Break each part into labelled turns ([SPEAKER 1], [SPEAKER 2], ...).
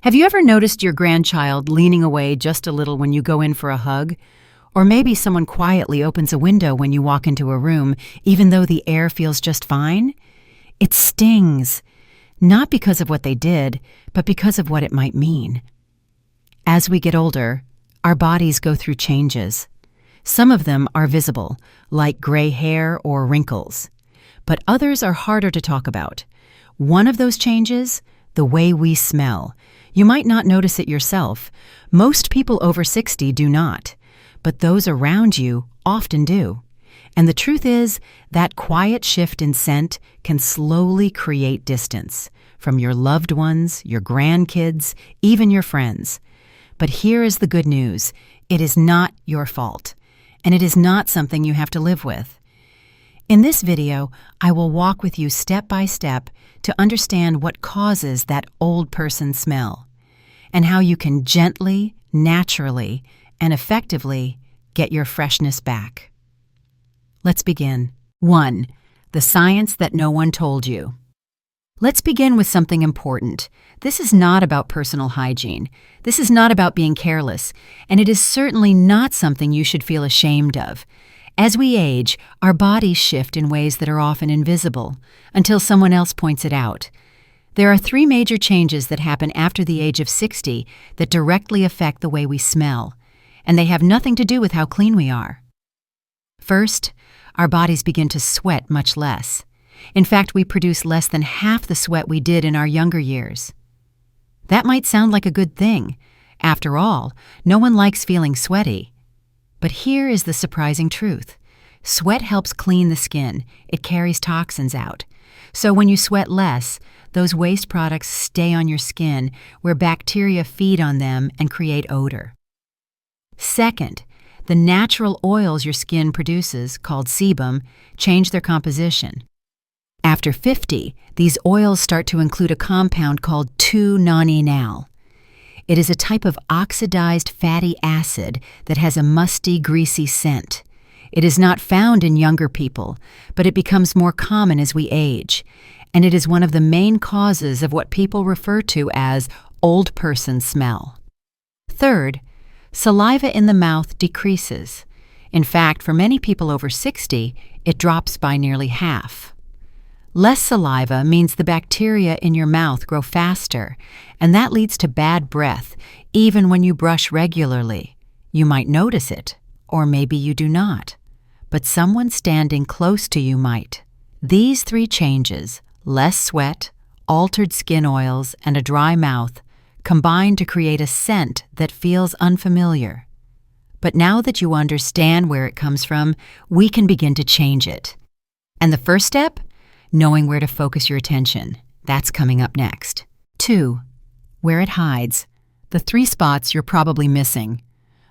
[SPEAKER 1] Have you ever noticed your grandchild leaning away just a little when you go in for a hug? Or maybe someone quietly opens a window when you walk into a room, even though the air feels just fine? It stings, not because of what they did, but because of what it might mean. As we get older, our bodies go through changes. Some of them are visible, like gray hair or wrinkles, but others are harder to talk about. One of those changes, the way we smell. You might not notice it yourself. Most people over 60 do not, but those around you often do. And the truth is, that quiet shift in scent can slowly create distance from your loved ones, your grandkids, even your friends. But here is the good news. It is not your fault, and it is not something you have to live with. In this video, I will walk with you step by step to understand what causes that old person smell, and how you can gently, naturally, and effectively get your freshness back. Let's begin. 1. The science that no one told you. Let's begin with something important. This is not about personal hygiene. This is not about being careless, and it is certainly not something you should feel ashamed of. As we age, our bodies shift in ways that are often invisible, until someone else points it out. There are 3 major changes that happen after the age of 60 that directly affect the way we smell, and they have nothing to do with how clean we are. First, our bodies begin to sweat much less. In fact, we produce less than half the sweat we did in our younger years. That might sound like a good thing. After all, no one likes feeling sweaty. But here is the surprising truth. Sweat helps clean the skin. It carries toxins out. So when you sweat less, those waste products stay on your skin, where bacteria feed on them and create odor. Second, the natural oils your skin produces, called sebum, change their composition. After 50, these oils start to include a compound called 2-nonenal. It is a type of oxidized fatty acid that has a musty, greasy scent. It is not found in younger people, but it becomes more common as we age, and it is one of the main causes of what people refer to as old person smell. Third, saliva in the mouth decreases. In fact, for many people over 60, it drops by nearly half. Less saliva means the bacteria in your mouth grow faster, and that leads to bad breath, even when you brush regularly. You might notice it, or maybe you do not, but someone standing close to you might. These 3 changes, less sweat, altered skin oils, and a dry mouth, combine to create a scent that feels unfamiliar. But now that you understand where it comes from, we can begin to change it. And the first step? Knowing where to focus your attention. That's coming up next. 2. Where it hides. The 3 spots you're probably missing.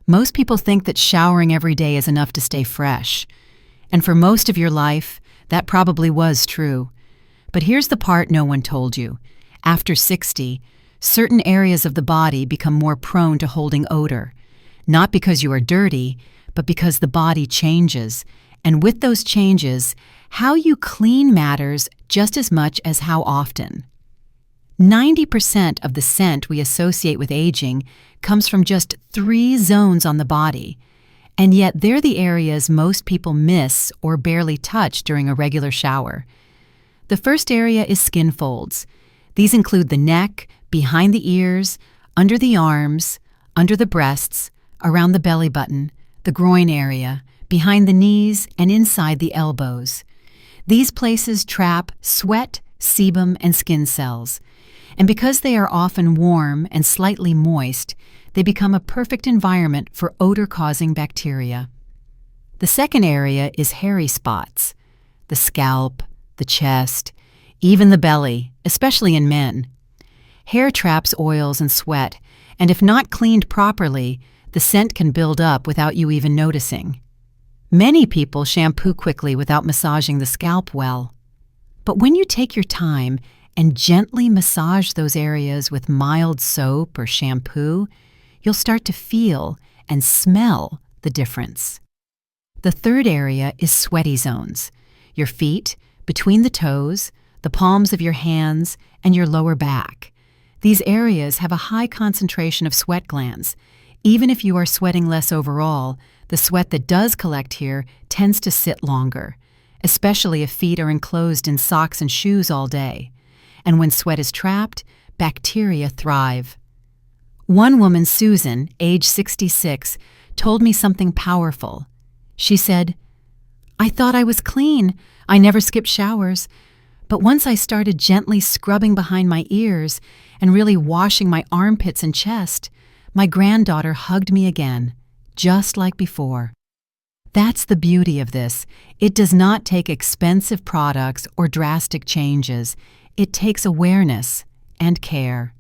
[SPEAKER 1] Most people think that showering every day is enough to stay fresh. And for most of your life, that probably was true. But here's the part no one told you. After 60, certain areas of the body become more prone to holding odor. Not because you are dirty, but because the body changes. And with those changes, how you clean matters just as much as how often. 90% of the scent we associate with aging comes from just 3 zones on the body, and yet they're the areas most people miss or barely touch during a regular shower. The first area is skin folds. These include the neck, behind the ears, under the arms, under the breasts, around the belly button, the groin area, behind the knees, and inside the elbows. These places trap sweat, sebum, and skin cells. And because they are often warm and slightly moist, they become a perfect environment for odor-causing bacteria. The second area is hairy spots. The scalp, the chest, even the belly, especially in men. Hair traps oils and sweat, and if not cleaned properly, the scent can build up without you even noticing. Many people shampoo quickly without massaging the scalp well. But when you take your time and gently massage those areas with mild soap or shampoo, you'll start to feel and smell the difference. The third area is sweaty zones. Your feet, between the toes, the palms of your hands, and your lower back. These areas have a high concentration of sweat glands. Even if you are sweating less overall, the sweat that does collect here tends to sit longer, especially if feet are enclosed in socks and shoes all day. And when sweat is trapped, bacteria thrive. One woman, Susan, age 66, told me something powerful. She said, "I thought I was clean. I never skipped showers. But once I started gently scrubbing behind my ears and really washing my armpits and chest, my granddaughter hugged me again, just like before." That's the beauty of this. It does not take expensive products or drastic changes. It takes awareness and care.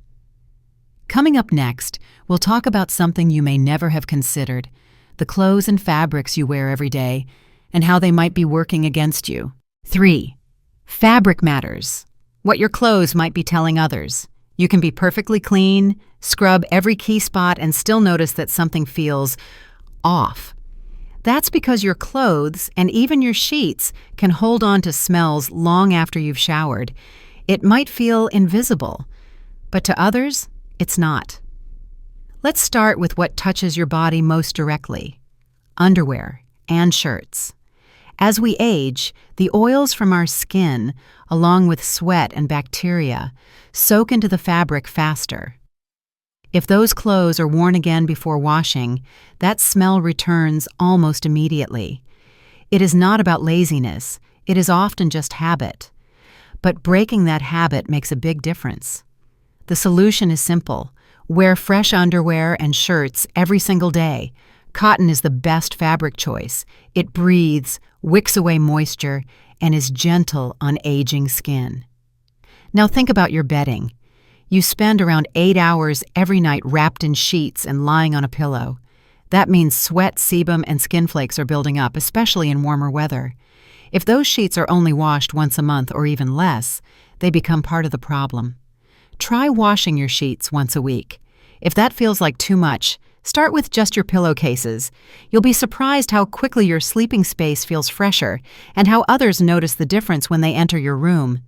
[SPEAKER 1] Coming up next, we'll talk about something you may never have considered, the clothes and fabrics you wear every day, and how they might be working against you. 3. Fabric matters. What your clothes might be telling others. You can be perfectly clean, scrub every key spot, and still notice that something feels off. That's because your clothes and even your sheets can hold on to smells long after you've showered. It might feel invisible, but to others, it's not. Let's start with what touches your body most directly: underwear and shirts. As we age, the oils from our skin, along with sweat and bacteria, soak into the fabric faster. If those clothes are worn again before washing, that smell returns almost immediately. It is not about laziness, it is often just habit. But breaking that habit makes a big difference. The solution is simple. Wear fresh underwear and shirts every single day. Cotton is the best fabric choice. It breathes, wicks away moisture, and is gentle on aging skin. Now think about your bedding. You spend around 8 hours every night wrapped in sheets and lying on a pillow. That means sweat, sebum, and skin flakes are building up, especially in warmer weather. If those sheets are only washed once a month or even less, they become part of the problem. Try washing your sheets once a week. If that feels like too much, start with just your pillowcases. You'll be surprised how quickly your sleeping space feels fresher and how others notice the difference when they enter your room.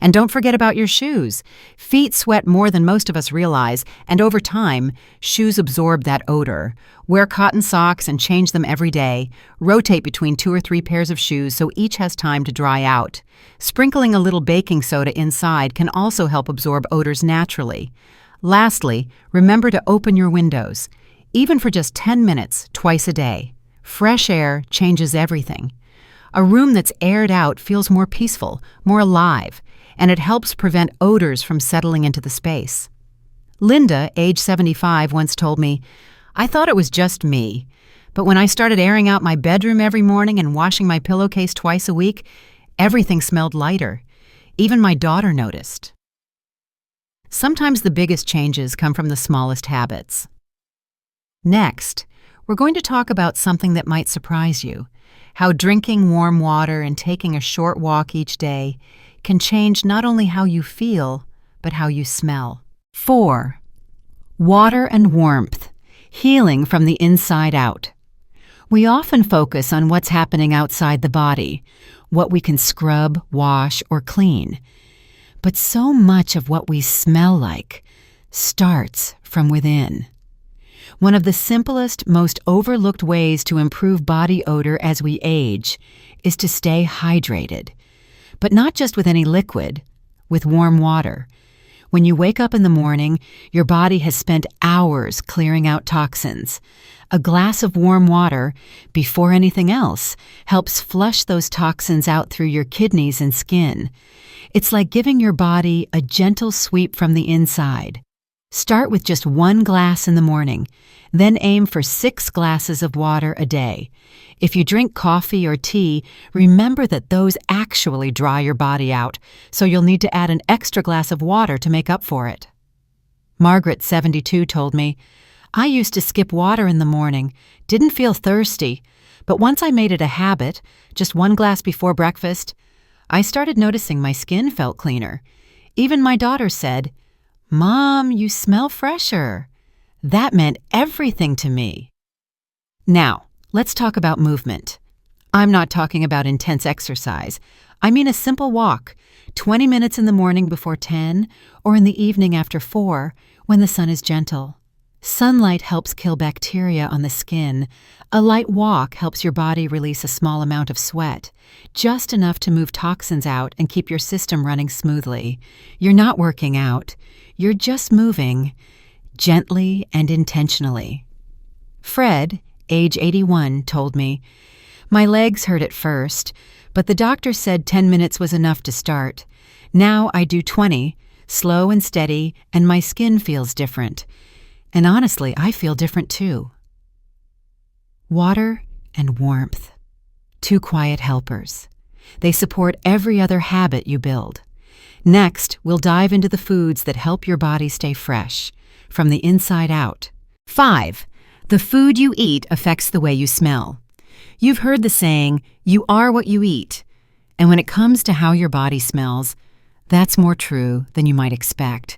[SPEAKER 1] And don't forget about your shoes. Feet sweat more than most of us realize, and over time, shoes absorb that odor. Wear cotton socks and change them every day. Rotate between 2 or 3 pairs of shoes so each has time to dry out. Sprinkling a little baking soda inside can also help absorb odors naturally. Lastly, remember to open your windows, even for just 10 minutes twice a day. Fresh air changes everything. A room that's aired out feels more peaceful, more alive, and it helps prevent odors from settling into the space. Linda, age 75, once told me, "I thought it was just me, but when I started airing out my bedroom every morning and washing my pillowcase twice a week, everything smelled lighter. Even my daughter noticed." Sometimes the biggest changes come from the smallest habits. Next, we're going to talk about something that might surprise you: how drinking warm water and taking a short walk each day can change not only how you feel, but how you smell. 4. Water and warmth, healing from the inside out. We often focus on what's happening outside the body, what we can scrub, wash, or clean. But so much of what we smell like starts from within. One of the simplest, most overlooked ways to improve body odor as we age is to stay hydrated. But not just with any liquid, with warm water. When you wake up in the morning, your body has spent hours clearing out toxins. A glass of warm water, before anything else, helps flush those toxins out through your kidneys and skin. It's like giving your body a gentle sweep from the inside. Start with just 1 glass in the morning, then aim for 6 glasses of water a day. If you drink coffee or tea, remember that those actually dry your body out, so you'll need to add an extra glass of water to make up for it. Margaret, 72, told me, "I used to skip water in the morning, didn't feel thirsty, but once I made it a habit, just 1 glass before breakfast, I started noticing my skin felt cleaner. Even my daughter said, 'Mom, you smell fresher.' That meant everything to me." Now, let's talk about movement. I'm not talking about intense exercise. I mean a simple walk, 20 minutes in the morning before 10 or in the evening after 4 when the sun is gentle. Sunlight helps kill bacteria on the skin. A light walk helps your body release a small amount of sweat, just enough to move toxins out and keep your system running smoothly. You're not working out. You're just moving, gently and intentionally. Fred, age 81, told me, "My legs hurt at first, but the doctor said 10 minutes was enough to start. Now I do 20, slow and steady, and my skin feels different. And honestly, I feel different too." Water and warmth. Two quiet helpers. They support every other habit you build. Next, we'll dive into the foods that help your body stay fresh, from the inside out. 5. The food you eat affects the way you smell. You've heard the saying, "You are what you eat." And when it comes to how your body smells, that's more true than you might expect.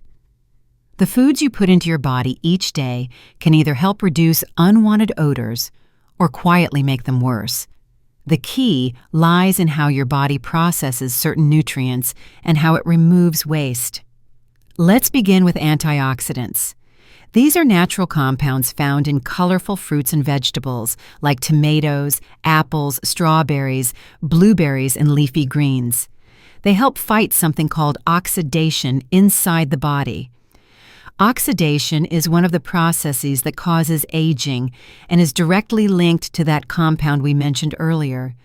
[SPEAKER 1] The foods you put into your body each day can either help reduce unwanted odors or quietly make them worse. The key lies in how your body processes certain nutrients and how it removes waste. Let's begin with antioxidants. These are natural compounds found in colorful fruits and vegetables like tomatoes, apples, strawberries, blueberries, and leafy greens. They help fight something called oxidation inside the body. Oxidation is one of the processes that causes aging and is directly linked to that compound we mentioned earlier,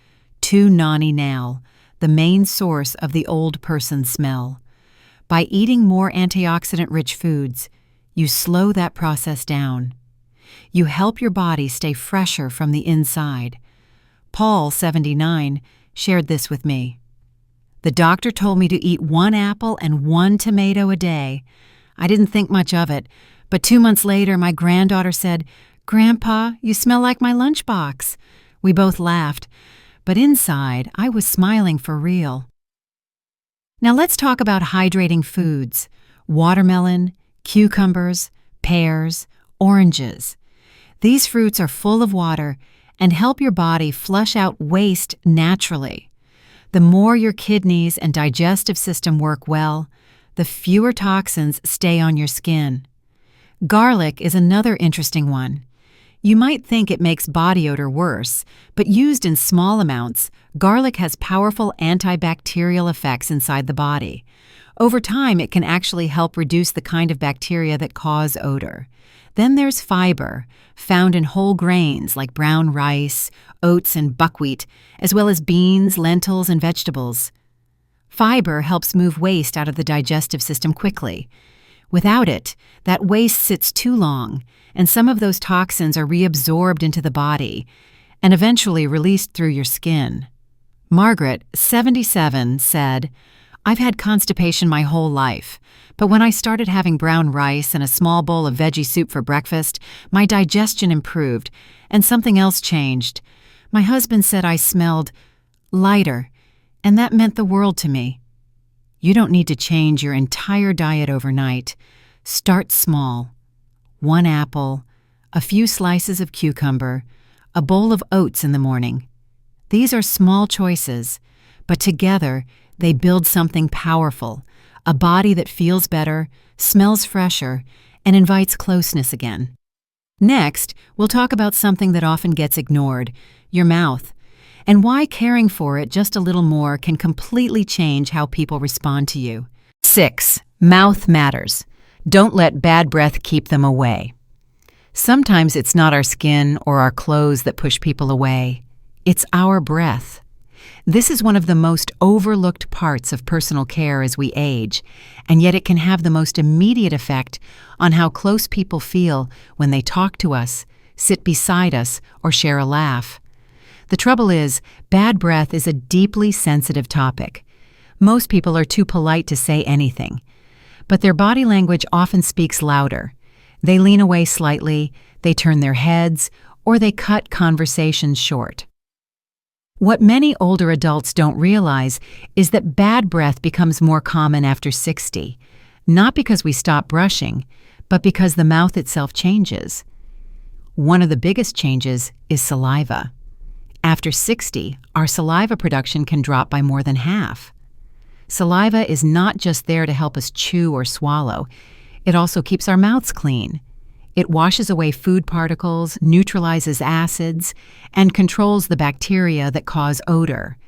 [SPEAKER 1] 2-noni-nal, the main source of the old person smell. By eating more antioxidant-rich foods, you slow that process down. You help your body stay fresher from the inside. Paul, 79, shared this with me. "The doctor told me to eat 1 apple and 1 tomato a day. I didn't think much of it, but 2 months later my granddaughter said, 'Grandpa, you smell like my lunchbox.' We both laughed, but inside I was smiling for real." Now let's talk about hydrating foods: watermelon, cucumbers, pears, oranges. These fruits are full of water and help your body flush out waste naturally. The more your kidneys and digestive system work well, the fewer toxins stay on your skin. Garlic is another interesting one. You might think it makes body odor worse, but used in small amounts, garlic has powerful antibacterial effects inside the body. Over time, it can actually help reduce the kind of bacteria that cause odor. Then there's fiber, found in whole grains like brown rice, oats, and buckwheat, as well as beans, lentils, and vegetables. Fiber helps move waste out of the digestive system quickly. Without it, that waste sits too long, and some of those toxins are reabsorbed into the body and eventually released through your skin. Margaret, 77, said, "I've had constipation my whole life, but when I started having brown rice and a small bowl of veggie soup for breakfast, my digestion improved, and something else changed. My husband said I smelled lighter, and that meant the world to me." You don't need to change your entire diet overnight. Start small. 1 apple, a few slices of cucumber, a bowl of oats in the morning. These are small choices, but together they build something powerful, a body that feels better, smells fresher, and invites closeness again. Next, we'll talk about something that often gets ignored, your mouth, and why caring for it just a little more can completely change how people respond to you. 6. Mouth matters. Don't let bad breath keep them away. Sometimes it's not our skin or our clothes that push people away. It's our breath. This is one of the most overlooked parts of personal care as we age, and yet it can have the most immediate effect on how close people feel when they talk to us, sit beside us, or share a laugh. The trouble is, bad breath is a deeply sensitive topic. Most people are too polite to say anything, but their body language often speaks louder. They lean away slightly, they turn their heads, or they cut conversations short. What many older adults don't realize is that bad breath becomes more common after 60, not because we stop brushing, but because the mouth itself changes. One of the biggest changes is saliva. After 60, our saliva production can drop by more than half. Saliva is not just there to help us chew or swallow. It also keeps our mouths clean. It washes away food particles, neutralizes acids, and controls the bacteria that cause odor.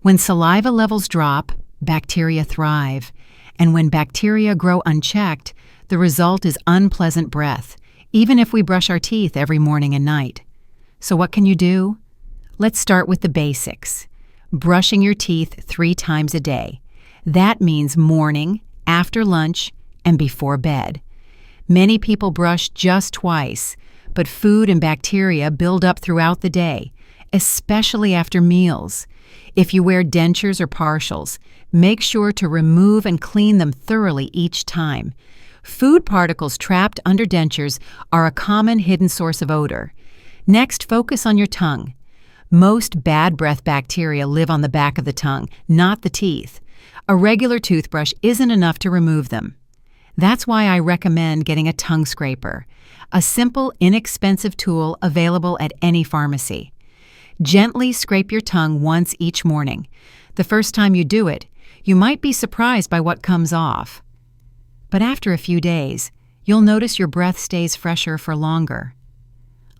[SPEAKER 1] When saliva levels drop, bacteria thrive. And when bacteria grow unchecked, the result is unpleasant breath, even if we brush our teeth every morning and night. So what can you do? Let's start with the basics. Brushing your teeth 3 times a day. That means morning, after lunch, and before bed. Many people brush just twice, but food and bacteria build up throughout the day, especially after meals. If you wear dentures or partials, make sure to remove and clean them thoroughly each time. Food particles trapped under dentures are a common hidden source of odor. Next, focus on your tongue. Most bad breath bacteria live on the back of the tongue, not the teeth. A regular toothbrush isn't enough to remove them. That's why I recommend getting a tongue scraper, a simple, inexpensive tool available at any pharmacy. Gently scrape your tongue once each morning. The first time you do it, you might be surprised by what comes off. But after a few days, you'll notice your breath stays fresher for longer.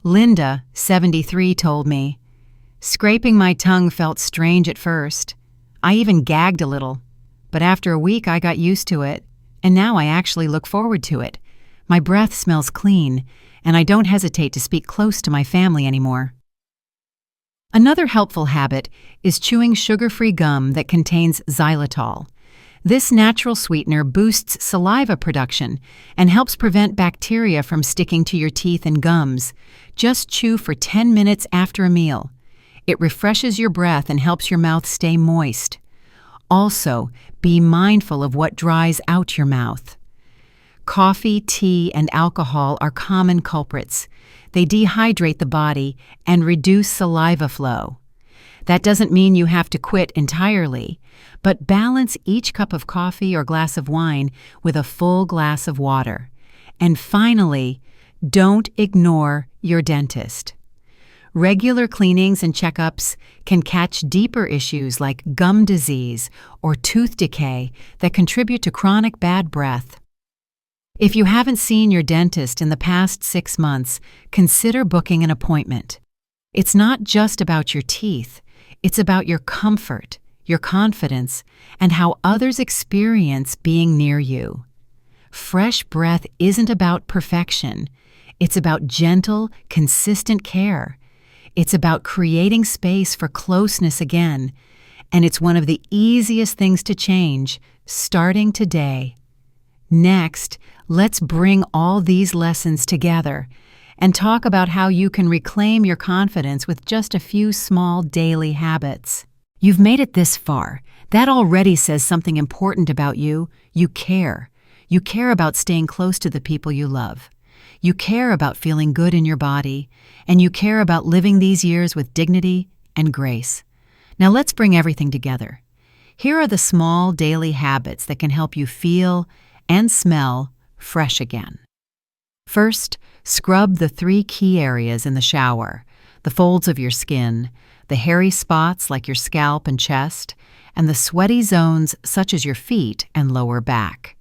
[SPEAKER 1] Linda, 73, told me, "Scraping my tongue felt strange at first. I even gagged a little. But after a week I got used to it, and now I actually look forward to it. My breath smells clean, and I don't hesitate to speak close to my family anymore." Another helpful habit is chewing sugar-free gum that contains xylitol. This natural sweetener boosts saliva production and helps prevent bacteria from sticking to your teeth and gums. Just chew for 10 minutes after a meal. It refreshes your breath and helps your mouth stay moist. Also, be mindful of what dries out your mouth. Coffee, tea, and alcohol are common culprits. They dehydrate the body and reduce saliva flow. That doesn't mean you have to quit entirely, but balance each cup of coffee or glass of wine with a full glass of water. And finally, don't ignore your dentist. Regular cleanings and checkups can catch deeper issues like gum disease or tooth decay that contribute to chronic bad breath. If you haven't seen your dentist in the past 6 months, consider booking an appointment. It's not just about your teeth, it's about your comfort, your confidence, and how others experience being near you. Fresh breath isn't about perfection. It's about gentle, consistent care. It's about creating space for closeness again, and it's one of the easiest things to change, starting today. Next, let's bring all these lessons together and talk about how you can reclaim your confidence with just a few small daily habits. You've made it this far. That already says something important about you. You care. You care about staying close to the people you love. You care about feeling good in your body, and you care about living these years with dignity and grace. Now let's bring everything together. Here are the small daily habits that can help you feel and smell fresh again. First, scrub the 3 key areas in the shower: the folds of your skin, the hairy spots like your scalp and chest, and the sweaty zones such as your feet and lower back.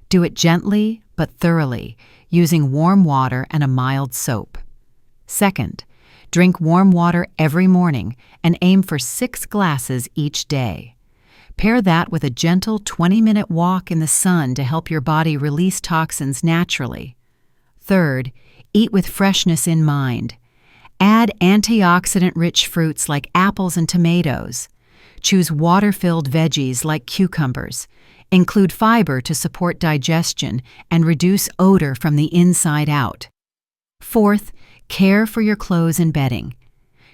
[SPEAKER 1] Do it gently but thoroughly, using warm water and a mild soap. Second, drink warm water every morning and aim for 6 glasses each day. Pair that with a gentle 20-minute walk in the sun to help your body release toxins naturally. Third, eat with freshness in mind. Add antioxidant-rich fruits like apples and tomatoes. Choose water-filled veggies like cucumbers. Include fiber to support digestion and reduce odor from the inside out. Fourth, care for your clothes and bedding.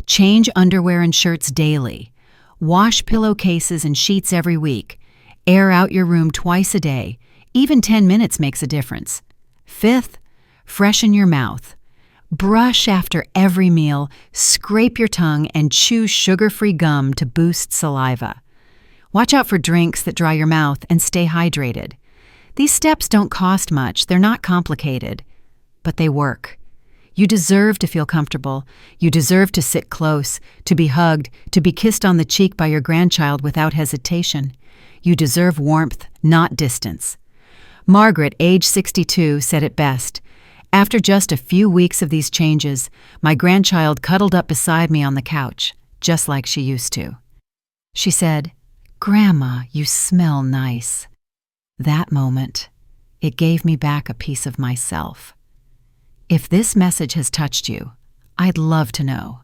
[SPEAKER 1] Change underwear and shirts daily. Wash pillowcases and sheets every week. Air out your room twice a day. Even 10 minutes makes a difference. Fifth, freshen your mouth. Brush after every meal, scrape your tongue, and chew sugar-free gum to boost saliva. Watch out for drinks that dry your mouth and stay hydrated. These steps don't cost much, they're not complicated, but they work. You deserve to feel comfortable. You deserve to sit close, to be hugged, to be kissed on the cheek by your grandchild without hesitation. You deserve warmth, not distance. Margaret, age 62, said it best. After just a few weeks of these changes, my grandchild cuddled up beside me on the couch, just like she used to. She said, "Grandma, you smell nice." That moment, it gave me back a piece of myself. If this message has touched you, I'd love to know.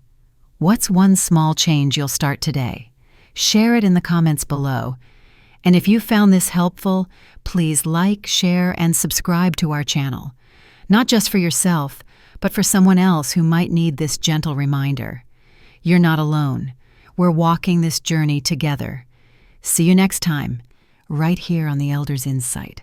[SPEAKER 1] What's one small change you'll start today? Share it in the comments below. And if you found this helpful, please like, share, and subscribe to our channel. Not just for yourself, but for someone else who might need this gentle reminder. You're not alone. We're walking this journey together. See you next time, right here on the Elders Insight.